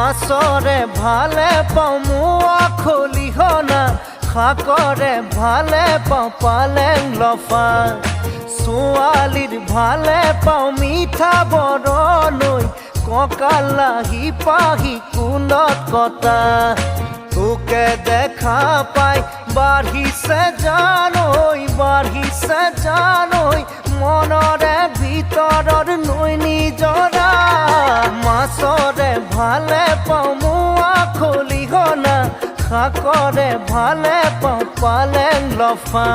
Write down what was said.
মাছৰে ভালে পাওঁ মোৱা খলিহনা শাকৰে ভালে পাওঁ পালেং লফা ছোৱালীৰ ভালে পাওঁ মিঠা বৰণৈ কঁকালাহি পাহি কুলত কটা তোকে দেখা পাই বাঢ়িছে জানৈ মনৰে ভিতৰৰ নৈ নিজৰা মাছৰে ভালে পাওঁ মোৱা খলিহনা শাকৰে ভালে পাওঁ পালেং লফা